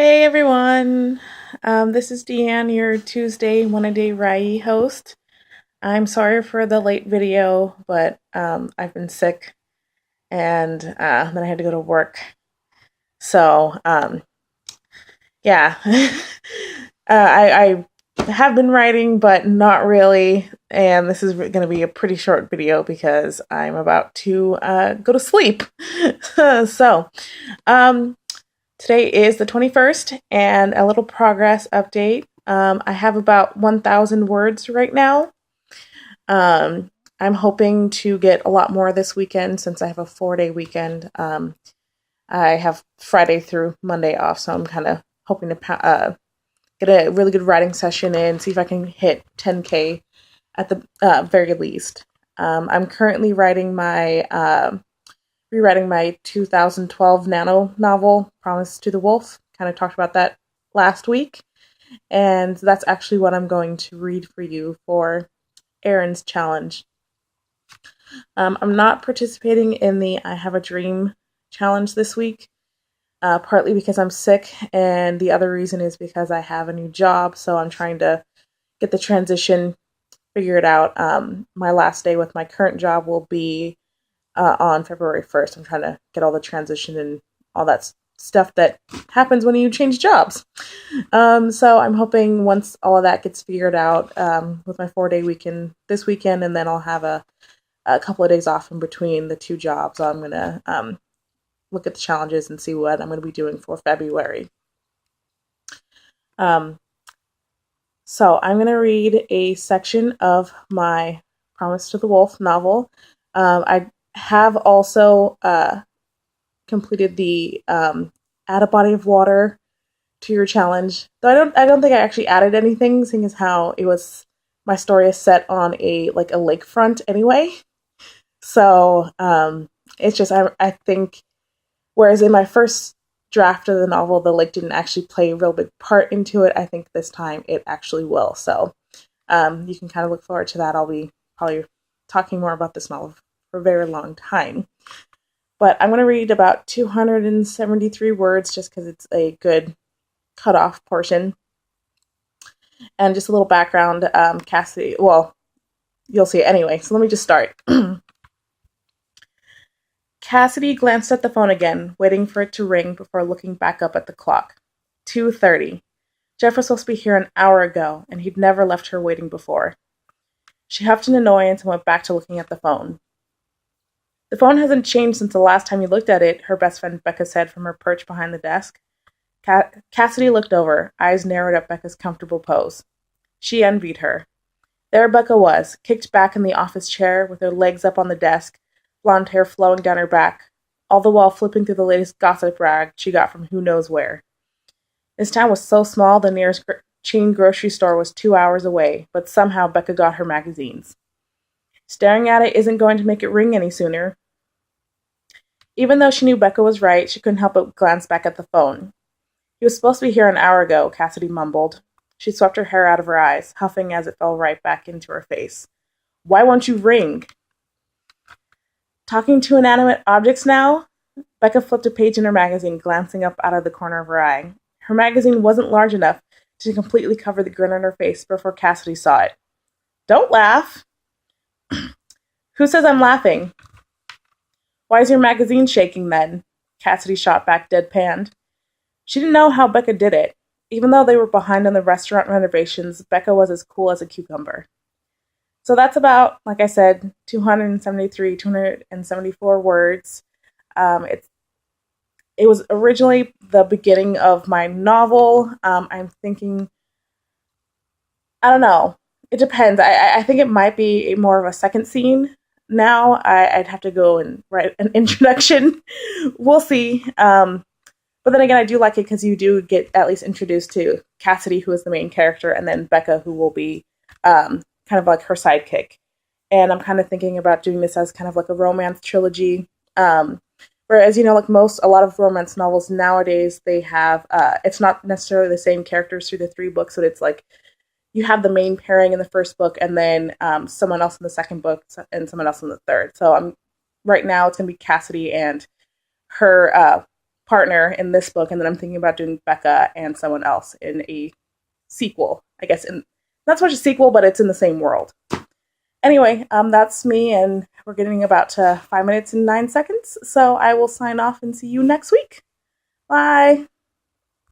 Hey everyone, this is Deanne, your Tuesday one-a-day WriYe host. I'm sorry for the late video, but I've been sick and then I had to go to work. So yeah, I have been writing, but not really. And this is going to be a pretty short video because I'm about to go to sleep. so um, Today is the 21st, and a little progress update. I have about 1,000 words right now. I'm hoping to get a lot more this weekend since I have a 4-day weekend. I have Friday through Monday off, so I'm kind of hoping to get a really good writing session in, see if I can hit 10K at the very least. I'm currently rewriting my 2012 nano novel, Promise to the Wolf. Kind of talked about that last week. And that's actually what I'm going to read for you for Erin's challenge. I'm not participating in the I Have a Dream challenge this week, partly because I'm sick, and the other reason is because I have a new job, so I'm trying to get the transition figured out. My last day with my current job will be on February 1st. I'm trying to get all the transition and all that stuff that happens when you change jobs. So I'm hoping once all of that gets figured out with my 4-day weekend this weekend, and then I'll have a couple of days off in between the two jobs. I'm going to look at the challenges and see what I'm going to be doing for February. So I'm going to read a section of my Promise to the Wolf novel. I have also completed the add a body of water to your challenge. Though I don't think I actually added anything, seeing as how my story is set on a lakefront anyway. So it's just I think, whereas in my first draft of the novel the lake didn't actually play a real big part into it, I think this time it actually will. So you can kind of look forward to that. I'll be probably talking more about this novel for a very long time. But I'm going to read about 273 words just because it's a good cutoff portion. And just a little background, Cassidy, well, you'll see it anyway, so let me just start. Cassidy glanced at the phone again, waiting for it to ring before looking back up at the clock. 2:30. Jeff was supposed to be here an hour ago, and he'd never left her waiting before. She huffed in annoyance and went back to looking at the phone. The phone hasn't changed since the last time you looked at it, her best friend Becca said from her perch behind the desk. Cassidy looked over, eyes narrowed at Becca's comfortable pose. She envied her. There Becca was, kicked back in the office chair, with her legs up on the desk, blonde hair flowing down her back, all the while flipping through the latest gossip rag she got from who knows where. This town was so small the nearest chain grocery store was 2 hours away, but somehow Becca got her magazines. Staring at it isn't going to make it ring any sooner. Even though she knew Becca was right, she couldn't help but glance back at the phone. He was supposed to be here an hour ago, Cassidy mumbled. She swept her hair out of her eyes, huffing as it fell right back into her face. Why won't you ring? Talking to inanimate objects now? Becca flipped a page in her magazine, glancing up out of the corner of her eye. Her magazine wasn't large enough to completely cover the grin on her face before Cassidy saw it. Don't laugh. Who says I'm laughing? Why is your magazine shaking then? Cassidy shot back deadpanned. She didn't know how Becca did it. Even though they were behind on the restaurant renovations, Becca was as cool as a cucumber. So that's about, like I said, 274 words. It was originally the beginning of my novel. I'm thinking, I don't know. It depends. I think it might be more of a second scene now. I'd have to go and write an introduction. We'll see. But then again, I do like it because you do get at least introduced to Cassidy, who is the main character, and then Becca, who will be kind of like her sidekick. And I'm kind of thinking about doing this as kind of like a romance trilogy. Whereas, a lot of romance novels nowadays, they have, it's not necessarily the same characters through the 3 books, but it's like you have the main pairing in the first book, and then someone else in the second book, and someone else in the third. So right now it's going to be Cassidy and her partner in this book, and then I'm thinking about doing Becca and someone else in a sequel. I guess not so much a sequel, but it's in the same world. Anyway, that's me, and we're getting about to 5 minutes and 9 seconds. So I will sign off and see you next week. Bye.